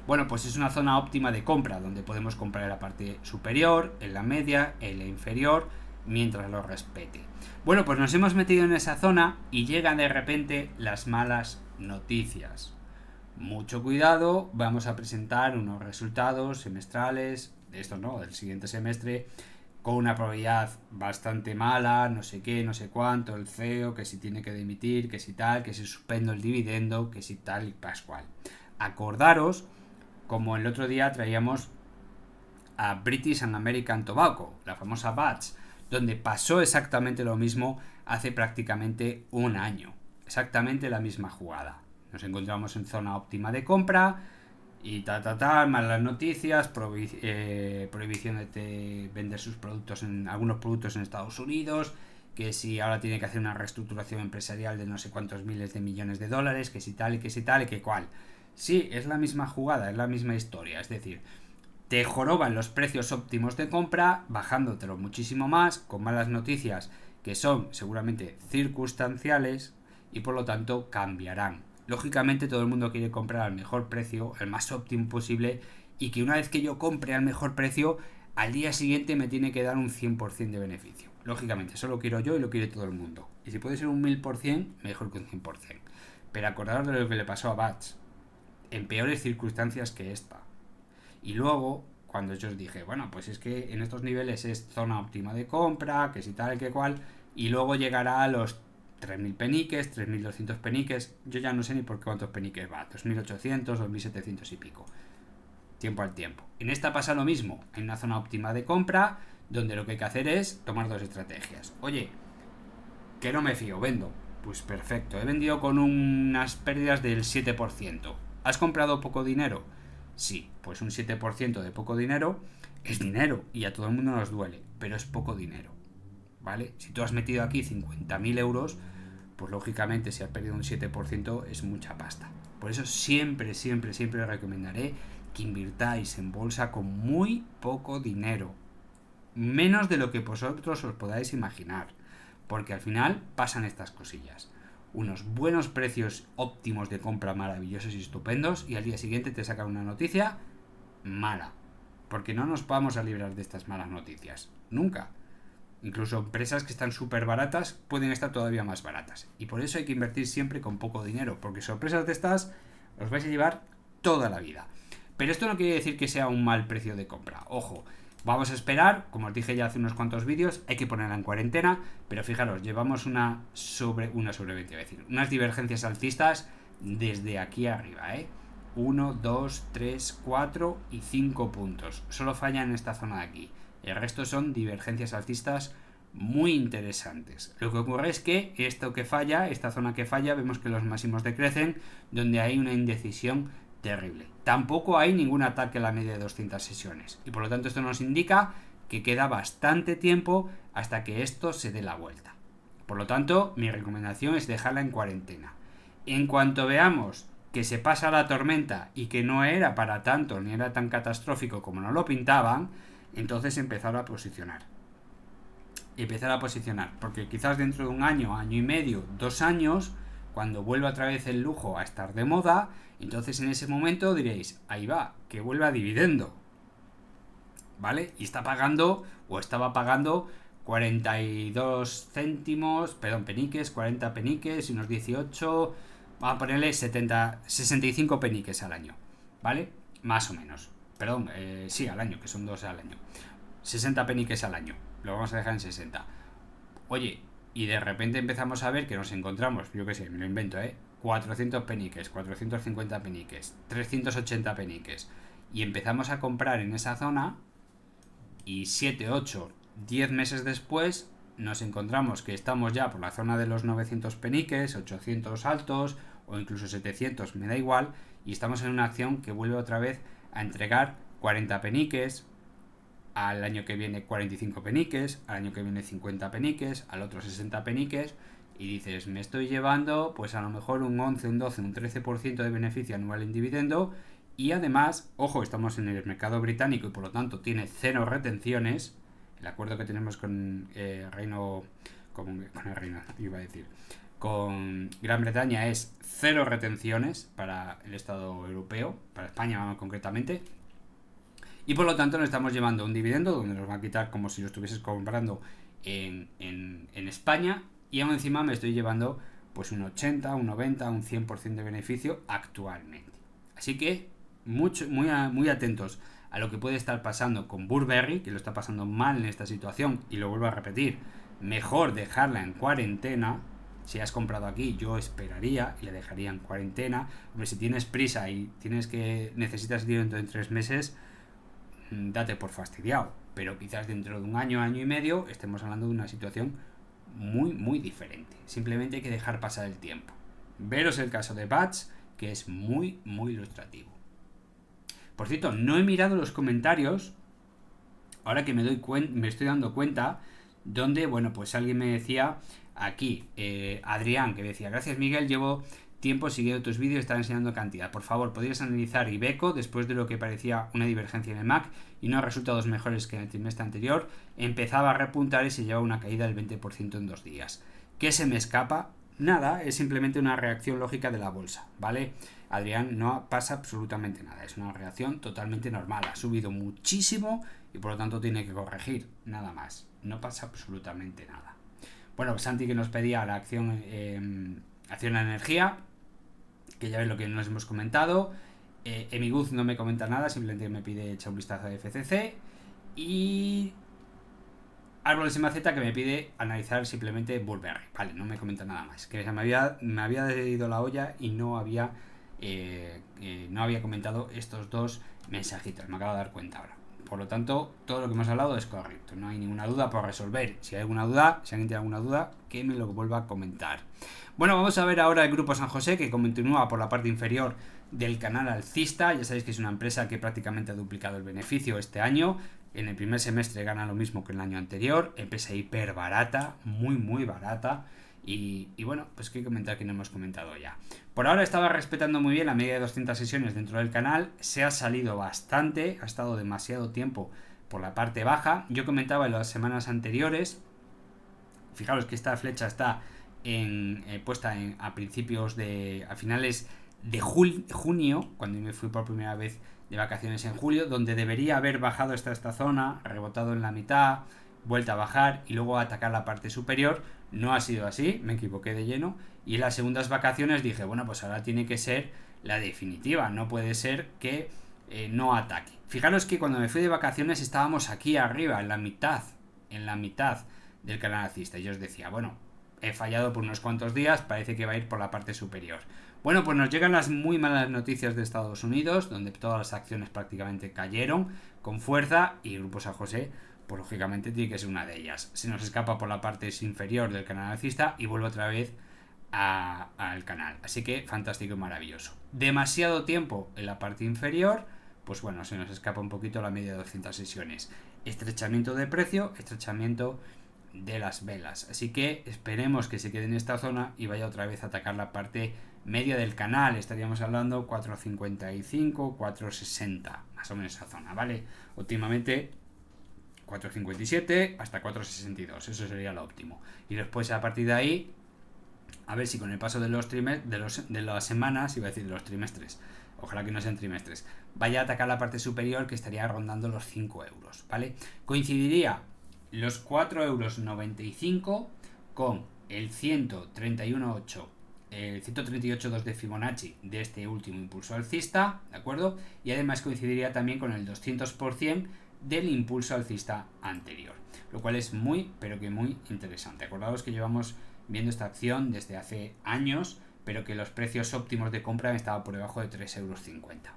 Bueno, pues es una zona óptima de compra, donde podemos comprar en la parte superior, en la media, en la inferior, mientras lo respete. Bueno, pues nos hemos metido en esa zona y llegan de repente las malas noticias. Mucho cuidado, vamos a presentar unos resultados semestrales, del siguiente semestre, con una probabilidad bastante mala, no sé qué, no sé cuánto, el CEO, que si tiene que dimitir, que si tal, que si suspendo el dividendo, que si tal y pascual. Acordaros, como el otro día traíamos a British and American Tobacco, la famosa BATS, donde pasó exactamente lo mismo hace prácticamente un año. Exactamente la misma jugada. Nos encontramos en zona óptima de compra y malas noticias, prohibición de vender sus productos algunos productos en Estados Unidos, que si ahora tiene que hacer una reestructuración empresarial de no sé cuántos miles de millones de dólares, que si tal y que si tal y que cual. Sí, es la misma jugada, es la misma historia, es decir, te joroban los precios óptimos de compra, bajándotelo muchísimo más, con malas noticias que son seguramente circunstanciales y por lo tanto cambiarán. Lógicamente todo el mundo quiere comprar al mejor precio, al más óptimo posible, y que una vez que yo compre al mejor precio, al día siguiente me tiene que dar un 100% de beneficio. Lógicamente, eso lo quiero yo y lo quiere todo el mundo. Y si puede ser un 1000%, mejor que un 100%. Pero acordaros de lo que le pasó a Bats, en peores circunstancias que esta. Y luego, cuando yo os dije, bueno, pues es que en estos niveles es zona óptima de compra, que si tal, que cual, y luego llegará a los 3000 peniques, 3200 peniques, yo ya no sé ni por cuántos peniques va, 2800, 2700 y pico. Tiempo al tiempo. En esta pasa lo mismo, en una zona óptima de compra, donde lo que hay que hacer es tomar dos estrategias. Oye, que no me fío, vendo. Pues perfecto, he vendido con unas pérdidas del 7%. ¿Has comprado poco dinero? Sí, pues un 7% de poco dinero es dinero y a todo el mundo nos duele, pero es poco dinero, ¿vale? Si tú has metido aquí 50.000 euros, pues lógicamente si has perdido un 7% es mucha pasta. Por eso siempre, siempre, siempre recomendaré que invirtáis en bolsa con muy poco dinero. Menos de lo que vosotros os podáis imaginar. Porque al final pasan estas cosillas. Unos buenos precios óptimos de compra maravillosos y estupendos y al día siguiente te sacan una noticia mala. Porque no nos vamos a librar de estas malas noticias. Nunca. Incluso empresas que están súper baratas pueden estar todavía más baratas. Y por eso hay que invertir siempre con poco dinero. Porque sorpresas de estas os vais a llevar toda la vida. Pero esto no quiere decir que sea un mal precio de compra. Ojo, vamos a esperar, como os dije ya hace unos cuantos vídeos, hay que ponerla en cuarentena, pero fijaros, llevamos unas divergencias altistas desde aquí arriba, 1, 2, 3, 4 y 5 puntos. Solo falla en esta zona de aquí. El resto son divergencias altistas muy interesantes. Lo que ocurre es que esta zona que falla, vemos que los máximos decrecen, donde hay una indecisión terrible. Tampoco hay ningún ataque a la media de 200 sesiones. Y por lo tanto esto nos indica que queda bastante tiempo hasta que esto se dé la vuelta. Por lo tanto, mi recomendación es dejarla en cuarentena. En cuanto veamos que se pasa la tormenta y que no era para tanto ni era tan catastrófico como nos lo pintaban, entonces empezar a posicionar. Porque quizás dentro de un año, año y medio, 2 años, cuando vuelva otra vez el lujo a estar de moda, entonces en ese momento diréis, ahí va, que vuelva dividendo, ¿vale? Y está pagando, o estaba pagando 42 céntimos, perdón, peniques, 40 peniques y unos 18, vamos a ponerle 65 peniques al año, ¿vale? Más o menos. Perdón, sí, al año, que son 2 al año. 60 peniques al año, lo vamos a dejar en 60. Oye, y de repente empezamos a ver que nos encontramos, yo qué sé, me lo invento, 400 peniques, 450 peniques, 380 peniques. Y empezamos a comprar en esa zona y 7, 8, 10 meses después nos encontramos que estamos ya por la zona de los 900 peniques, 800 altos o incluso 700, me da igual, y estamos en una acción que vuelve otra vez a entregar 40 peniques, al año que viene 45 peniques, al año que viene 50 peniques, al otro 60 peniques, y dices, me estoy llevando pues a lo mejor un 11, un 12, un 13% de beneficio anual en dividendo, y además, ojo, estamos en el mercado británico y por lo tanto tiene 0 retenciones, el acuerdo que tenemos con con Gran Bretaña es 0 retenciones para el Estado europeo, para España concretamente. Y por lo tanto nos estamos llevando un dividendo donde nos va a quitar como si lo estuvieses comprando en España. Y aún encima me estoy llevando pues un 80, un 90, un 100% de beneficio actualmente. Así que muy atentos a lo que puede estar pasando con Burberry, que lo está pasando mal en esta situación. Y lo vuelvo a repetir, mejor dejarla en cuarentena. Si has comprado aquí, yo esperaría y la dejaría en cuarentena. Hombre, si tienes prisa y necesitas dinero dentro de 3 meses, date por fastidiado, pero quizás dentro de un año, año y medio, estemos hablando de una situación muy diferente. Simplemente hay que dejar pasar el tiempo. Veros el caso de Bats, que es muy ilustrativo. Por cierto, no he mirado los comentarios, ahora que me estoy dando cuenta, donde, bueno, pues alguien me decía aquí, Adrián, que decía: gracias Miguel, llevo tiempo siguiendo tus vídeos y están enseñando cantidad. Por favor, ¿podrías analizar Iveco después de lo que parecía una divergencia en el MAC y unos resultados mejores que en el trimestre anterior? Empezaba a repuntar y se lleva una caída del 20% en 2 días. ¿Qué se me escapa? Nada, es simplemente una reacción lógica de la bolsa, ¿vale? Adrián, no pasa absolutamente nada, es una reacción totalmente normal, ha subido muchísimo y por lo tanto tiene que corregir, nada más, no pasa absolutamente nada. Bueno, Santi, que nos pedía la acción a energía, que ya ves lo que nos hemos comentado. Emiguz no me comenta nada, simplemente me pide echar un vistazo a FCC. Y Árboles MZ, que me pide analizar simplemente Burberry. Vale, no me comenta nada más. Que me había ido la olla y no había comentado estos dos mensajitos. Me acabo de dar cuenta ahora. Por lo tanto, todo lo que hemos hablado es correcto. No hay ninguna duda por resolver. Si hay alguna duda, si alguien tiene alguna duda, que me lo vuelva a comentar. Bueno, vamos a ver ahora el Grupo San José, que continúa por la parte inferior del canal alcista. Ya sabéis que es una empresa que prácticamente ha duplicado el beneficio este año. En el primer semestre gana lo mismo que el año anterior. Empresa hiper barata, muy barata. Y bueno, pues qué comentar que no hemos comentado ya. Por ahora estaba respetando muy bien la media de 200 sesiones dentro del canal. Se ha salido bastante, ha estado demasiado tiempo por la parte baja. Yo comentaba en las semanas anteriores, fijaros que esta flecha está puesta a finales de junio, cuando me fui por primera vez de vacaciones en julio, donde debería haber bajado hasta esta zona, rebotado en la mitad, vuelta a bajar y luego atacar la parte superior. No ha sido así, me equivoqué de lleno, y en las segundas vacaciones dije, bueno, pues ahora tiene que ser la definitiva, no puede ser que no ataque. Fijaros que cuando me fui de vacaciones estábamos aquí arriba, en la mitad del canal alcista, y yo os decía, bueno, he fallado por unos cuantos días, parece que va a ir por la parte superior. Bueno, pues nos llegan las muy malas noticias de Estados Unidos, donde todas las acciones prácticamente cayeron con fuerza, y el Grupo San José, pues lógicamente tiene que ser una de ellas. Se nos escapa por la parte inferior del canal alcista y vuelve otra vez al canal. Así que fantástico y maravilloso. Demasiado tiempo en la parte inferior, pues bueno, se nos escapa un poquito la media de 200 sesiones. Estrechamiento de precio, estrechamiento de las velas. Así que esperemos que se quede en esta zona y vaya otra vez a atacar la parte media del canal. Estaríamos hablando 4.55, 4.60, más o menos esa zona, ¿vale? Últimamente 4.57 hasta 4.62, eso sería lo óptimo. Y después a partir de ahí, a ver si con el paso de las semanas, iba a decir de los trimestres, ojalá que no sean trimestres, vaya a atacar la parte superior, que estaría rondando los 5 euros, ¿vale? Coincidiría los 4,95 euros con el 131,8, el 138,2 de Fibonacci de este último impulso alcista, ¿de acuerdo? Y además coincidiría también con el 200% del impulso alcista anterior, lo cual es muy, pero que muy interesante. Acordaos que llevamos viendo esta acción desde hace años, pero que los precios óptimos de compra estaban por debajo de 3,50 euros.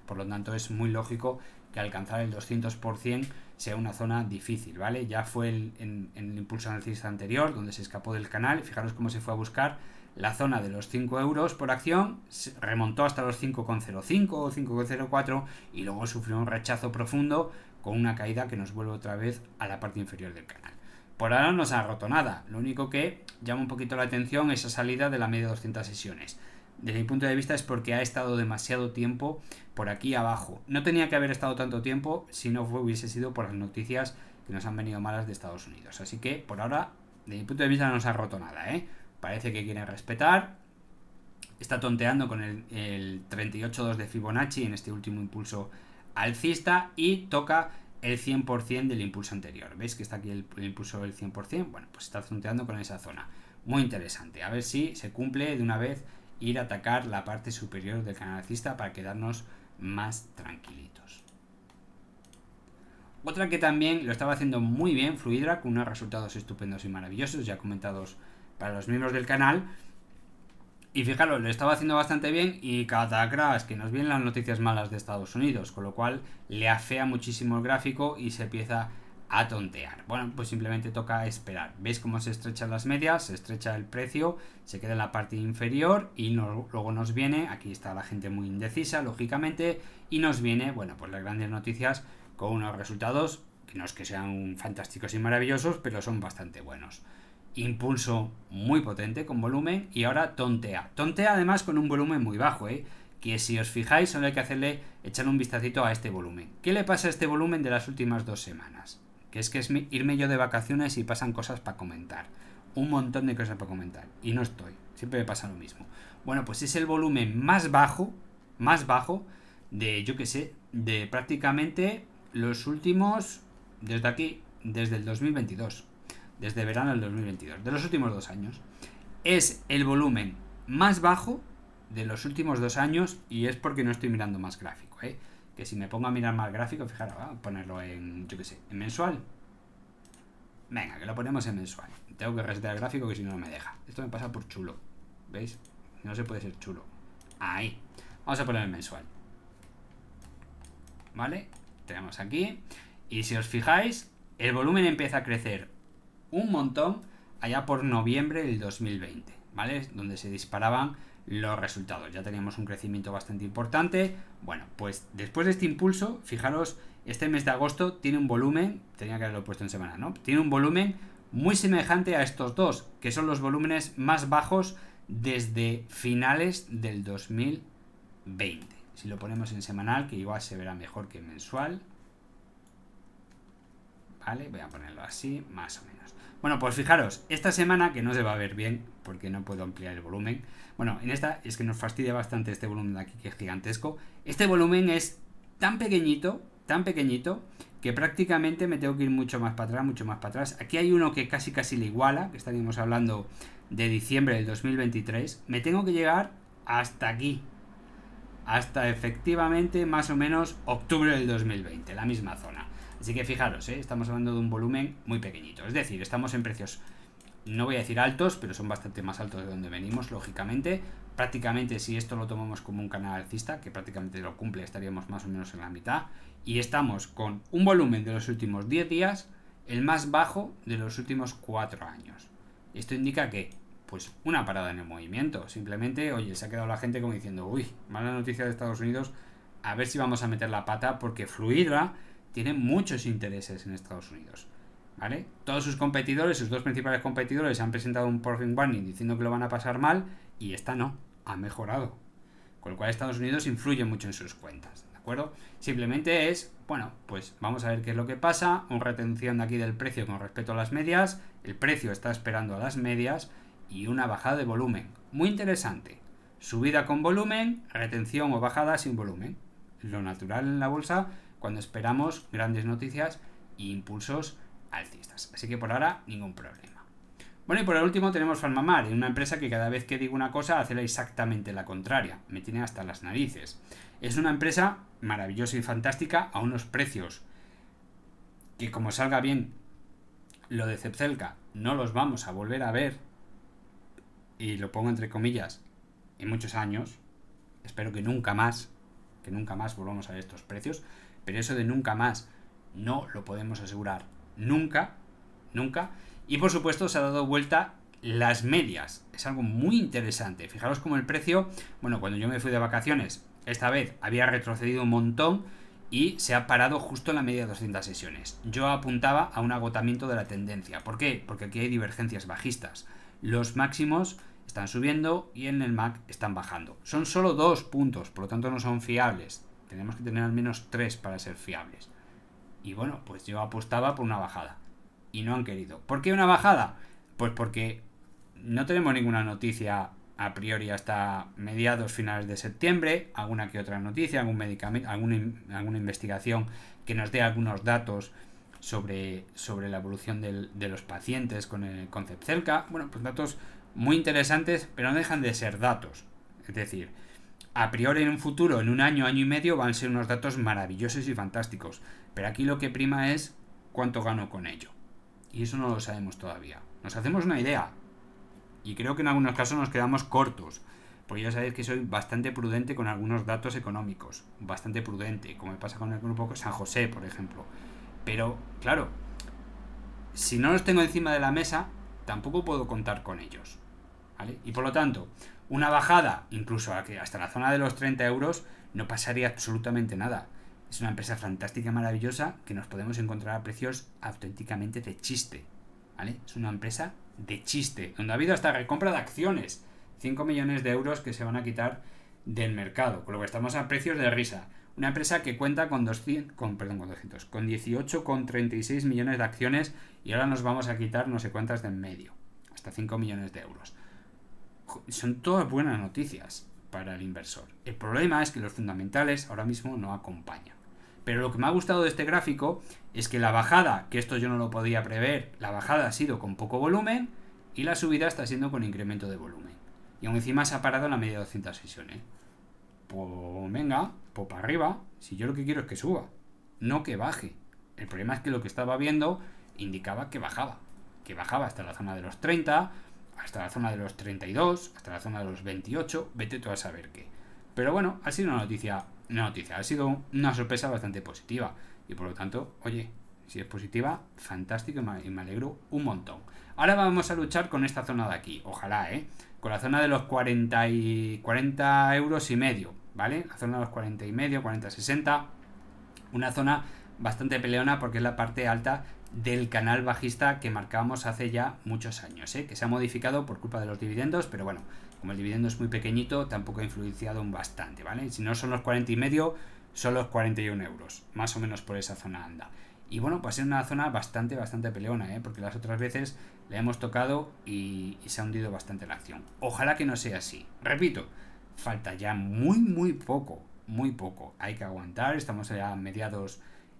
Por lo tanto, es muy lógico que alcanzar el 200% sea una zona difícil, ¿vale? Ya fue en el impulso alcista anterior, donde se escapó del canal. Fijaros cómo se fue a buscar la zona de los 5 euros por acción, remontó hasta los 5,05 o 5,04 y luego sufrió un rechazo profundo con una caída que nos vuelve otra vez a la parte inferior del canal. Por ahora no se ha roto nada, lo único que llama un poquito la atención es esa salida de la media de 200 sesiones. Desde mi punto de vista es porque ha estado demasiado tiempo por aquí abajo. No tenía que haber estado tanto tiempo si no hubiese sido por las noticias que nos han venido malas de Estados Unidos. Así que por ahora, desde mi punto de vista no se ha roto nada, ¿eh? Parece que quiere respetar. Está tonteando con el 38,2 de Fibonacci en este último impulso alcista y toca el 100% del impulso anterior. ¿Veis que está aquí el impulso del 100%? Bueno, pues está tonteando con esa zona. Muy interesante. A ver si se cumple de una vez ir a atacar la parte superior del canal alcista para quedarnos más tranquilitos. Otra que también lo estaba haciendo muy bien, Fluidra, con unos resultados estupendos y maravillosos, ya comentados para los miembros del canal, Y fijaros, lo estaba haciendo bastante bien y catacrash, que nos vienen las noticias malas de Estados Unidos, con lo cual le afea muchísimo el gráfico y se empieza a tontear. Bueno, pues simplemente toca esperar. ¿Veis cómo se estrechan las medias? Se estrecha el precio, se queda en la parte inferior y luego nos viene, aquí está la gente muy indecisa, lógicamente, y nos viene, bueno, pues las grandes noticias con unos resultados que no es que sean fantásticos y maravillosos, pero son bastante buenos. Impulso muy potente con volumen y ahora tontea. Tontea además con un volumen muy bajo, que si os fijáis solo hay que echar un vistacito a este volumen. ¿Qué le pasa a este volumen de las últimas 2 semanas? Que es irme yo de vacaciones y pasan cosas para comentar. Un montón de cosas para comentar. Y no estoy. Siempre me pasa lo mismo. Bueno, pues es el volumen más bajo de, yo que sé, de prácticamente los últimos, desde aquí, desde el 2022. Desde verano del 2022, de los últimos 2 años. Es el volumen más bajo de los últimos 2 años y es porque no estoy mirando más gráfico, que si me pongo a mirar más gráfico, fijaros, voy a ponerlo en, yo que sé, en mensual. Venga, que lo ponemos en mensual. Tengo que resetear el gráfico que si no, no me deja. Esto me pasa por chulo, ¿veis? No se puede ser chulo. Ahí. Vamos a poner en mensual. ¿Vale? Tenemos aquí. Y si os fijáis, el volumen empieza a crecer un montón allá por noviembre del 2020, ¿vale? Donde se disparaban los resultados. Ya teníamos un crecimiento bastante importante. Bueno, pues después de este impulso, fijaros, este mes de agosto tiene un volumen, tenía que haberlo puesto en semana, ¿no? Tiene un volumen muy semejante a estos dos, que son los volúmenes más bajos desde finales del 2020. Si lo ponemos en semanal, que igual se verá mejor que en mensual. ¿Vale? Voy a ponerlo así, más o menos. Bueno, pues fijaros, esta semana, que no se va a ver bien, porque no puedo ampliar el volumen. Bueno, en esta es que nos fastidia bastante este volumen de aquí, que es gigantesco. Este volumen es tan pequeñito, que prácticamente me tengo que ir mucho más para atrás. Aquí hay uno que casi le iguala, que estaríamos hablando de diciembre del 2023. Me tengo que llegar hasta aquí. Hasta efectivamente más o menos octubre del 2020, la misma zona. Así que fijaros, estamos hablando de un volumen muy pequeñito. Es decir, estamos en precios, no voy a decir altos, pero son bastante más altos de donde venimos, lógicamente. Prácticamente, si esto lo tomamos como un canal alcista, que prácticamente lo cumple, estaríamos más o menos en la mitad. Y estamos con un volumen de los últimos 10 días, el más bajo de los últimos 4 años. Esto indica que, pues, una parada en el movimiento. Simplemente, oye, se ha quedado la gente como diciendo, uy, mala noticia de Estados Unidos, a ver si vamos a meter la pata, porque Fluidra tiene muchos intereses en Estados Unidos, ¿vale? Todos sus competidores, sus dos principales competidores, han presentado un profit warning diciendo que lo van a pasar mal y esta no, ha mejorado. Con lo cual Estados Unidos influye mucho en sus cuentas, ¿de acuerdo? Simplemente es, bueno, pues vamos a ver qué es lo que pasa, una retención de aquí del precio con respecto a las medias, el precio está esperando a las medias y una bajada de volumen. Muy interesante. Subida con volumen, retención o bajada sin volumen. Lo natural en la bolsa cuando esperamos grandes noticias e impulsos alcistas. Así que por ahora, ningún problema. Bueno, y por el último tenemos Farmamar, una empresa que cada vez que digo una cosa hace exactamente la contraria. Me tiene hasta las narices. Es una empresa maravillosa y fantástica a unos precios que, como salga bien lo de Zepzelca, no los vamos a volver a ver, y lo pongo entre comillas, en muchos años. Espero que nunca más volvamos a ver estos precios, pero eso de nunca más no lo podemos asegurar nunca. Y por supuesto se ha dado vuelta las medias, es algo muy interesante. Fijaros cómo el precio, bueno, cuando yo me fui de vacaciones, esta vez había retrocedido un montón y se ha parado justo en la media de 200 sesiones. Yo apuntaba a un agotamiento de la tendencia. ¿Por qué? Porque aquí hay divergencias bajistas. Los máximos están subiendo y en el MAC están bajando. Son solo 2 puntos, por lo tanto no son fiables. Tenemos que tener al menos 3 para ser fiables. Y bueno, pues yo apostaba por una bajada. Y no han querido. ¿Por qué una bajada? Pues porque no tenemos ninguna noticia a priori hasta mediados finales de septiembre. Alguna que otra noticia, algún medicamento, alguna investigación que nos dé algunos datos sobre la evolución de los pacientes con Zepzelca. Bueno, pues datos muy interesantes, pero no dejan de ser datos. Es decir, a priori en un futuro, en un año, año y medio, van a ser unos datos maravillosos y fantásticos. Pero aquí lo que prima es cuánto gano con ello. Y eso no lo sabemos todavía. Nos hacemos una idea. Y creo que en algunos casos nos quedamos cortos. Porque ya sabéis que soy bastante prudente con algunos datos económicos. Bastante prudente, como me pasa con el grupo San José, por ejemplo. Pero, claro, si no los tengo encima de la mesa, tampoco puedo contar con ellos. ¿Vale? Y por lo tanto, una bajada, incluso hasta la zona de los 30 euros, no pasaría absolutamente nada. Es una empresa fantástica, maravillosa, que nos podemos encontrar a precios auténticamente de chiste. ¿Vale? Es una empresa de chiste, donde ha habido hasta recompra de acciones. 5 millones de euros que se van a quitar del mercado, con lo que estamos a precios de risa. Una empresa que cuenta con 18,36 millones de acciones y ahora nos vamos a quitar no sé cuántas de en medio, hasta 5 millones de euros. Son todas buenas noticias para el inversor. El problema es que los fundamentales ahora mismo no acompañan. Pero lo que me ha gustado de este gráfico es que la bajada, que esto yo no lo podía prever, la bajada ha sido con poco volumen y la subida está siendo con incremento de volumen. Y aún encima se ha parado en la media de 200 sesiones. Pues venga, pues para arriba, si yo lo que quiero es que suba, no que baje. El problema es que lo que estaba viendo indicaba que bajaba hasta la zona de los 30, hasta la zona de los 32, hasta la zona de los 28, vete tú a saber qué. Pero bueno, ha sido una noticia, ha sido una sorpresa bastante positiva. Y por lo tanto, oye, si es positiva, fantástico y me alegro un montón. Ahora vamos a luchar con esta zona de aquí, ojalá, con la zona de los 40 euros y medio, ¿vale? La zona de los 40 y medio, 40, 60, una zona bastante peleona porque es la parte alta del canal bajista que marcábamos hace ya muchos años, que se ha modificado por culpa de los dividendos, pero bueno, como el dividendo es muy pequeñito, tampoco ha influenciado bastante, ¿vale? Si no son los 40 y medio, son los 41 euros, más o menos por esa zona anda. Y bueno, pues es una zona bastante peleona, porque las otras veces le hemos tocado y se ha hundido bastante la acción. Ojalá que no sea así. Repito, falta ya muy poco. Hay que aguantar, estamos ya a mediados,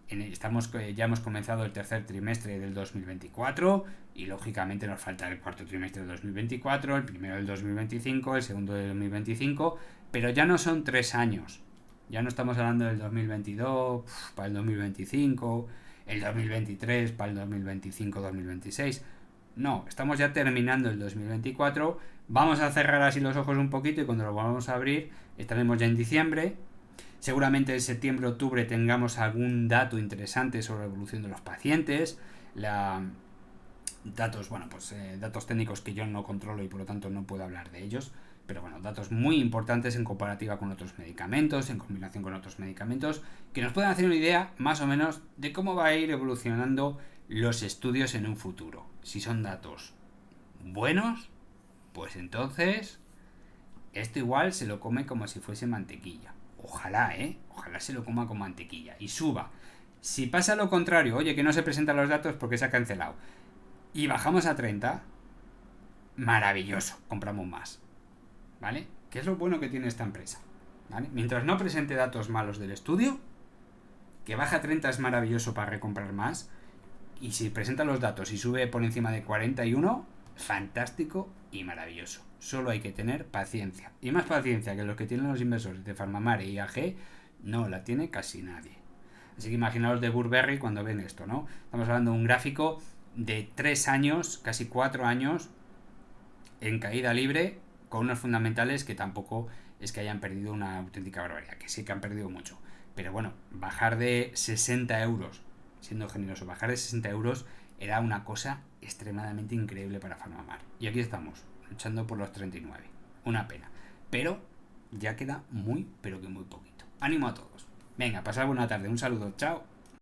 ya hemos comenzado el tercer trimestre del 2024 y lógicamente nos falta el cuarto trimestre del 2024, el primero del 2025, el segundo del 2025, pero ya no son 3 años. Ya no estamos hablando del 2022 para el 2025, el 2023 para el 2025-2026. No, estamos ya terminando el 2024. Vamos a cerrar así los ojos un poquito y cuando lo vamos a abrir estaremos ya en diciembre. Seguramente en septiembre-octubre tengamos algún dato interesante sobre la evolución de los pacientes. Datos técnicos que yo no controlo y por lo tanto no puedo hablar de ellos. Pero bueno, datos muy importantes en comparativa con otros medicamentos, en combinación con otros medicamentos, que nos pueden hacer una idea más o menos de cómo va a ir evolucionando los estudios en un futuro. Si son datos buenos, pues entonces esto igual se lo come como si fuese mantequilla. Ojalá, ojalá se lo coma con mantequilla y suba. Si pasa lo contrario, oye, que no se presentan los datos porque se ha cancelado, y bajamos a 30, maravilloso, compramos más. ¿Vale? ¿Qué es lo bueno que tiene esta empresa? ¿Vale? Mientras no presente datos malos del estudio, que baja a 30 es maravilloso para recomprar más, y si presenta los datos y sube por encima de 41, fantástico y maravilloso. Solo hay que tener paciencia. Y más paciencia que los que tienen los inversores de Farmamar y IAG, no la tiene casi nadie. Así que imaginaos de Burberry cuando ven esto, ¿no? Estamos hablando de un gráfico de 3 años, casi 4 años, en caída libre, con unos fundamentales que tampoco es que hayan perdido una auténtica barbaridad, que sí que han perdido mucho. Pero bueno, bajar de 60 euros, siendo generoso, bajar de 60 euros era una cosa extremadamente increíble para Farmamar. Y aquí estamos, luchando por los 39. Una pena. Pero ya queda muy, pero que muy poquito. Ánimo a todos. Venga, pasad buena tarde. Un saludo. Chao.